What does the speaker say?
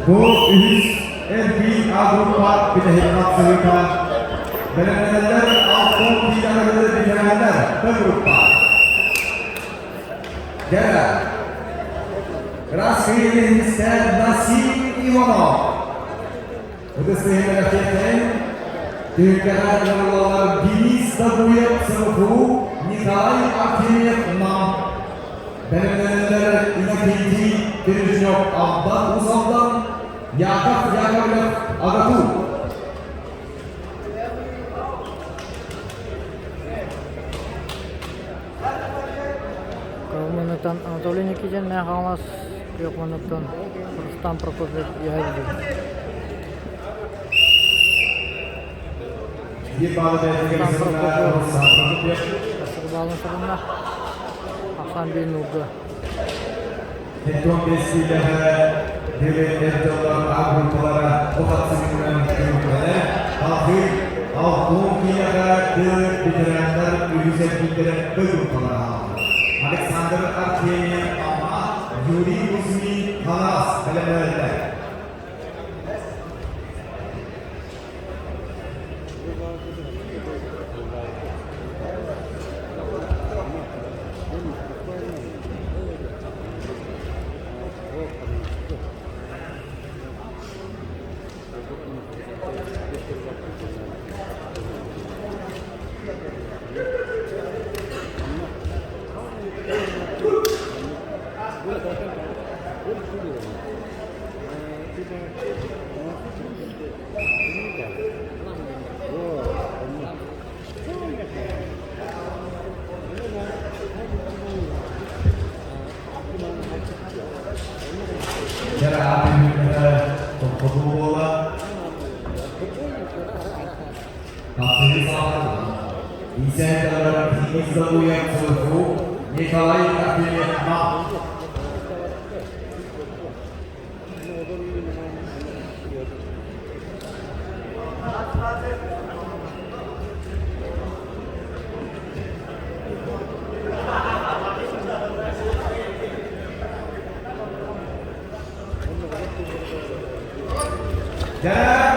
Bu üst NP Avrupa bir de hikmet sığırkan. Belediyeler altın fidanları bitirenler bu grupta. Gel. Krasvilinskaya Nasim Ivanov. Hıdıslı memleketin Türkiye'den yollar Deniz Tabuyev sınıfı Nikolay Akimyev'dan belediyeler ikinci Birjok Abdan Uzan'dan Yakov Yakovlev Agatu. Menonton Anatoly Nikitin ne hamas yok menonton Rustam Prokofiev yayıldı. Bir bağlı belediye sınırlar Rustam Prokofiev. Kasır bağlı sınırlar Hasan Bey Nurdu. Tekton vesileleri devletler yollar Avrupalara o hatsızlıkların hükümetleri halkı altın fidanları bitirenler yüze bildiren bu gruplara aldı. Alexander Artemyev ama Yuri Kuzmin Halas belediyeler. Cara abimizde topu bola kapıyı sağladı. İnsanlar bizimizde uyan sözü Nikolay Akimyev'dan. Cara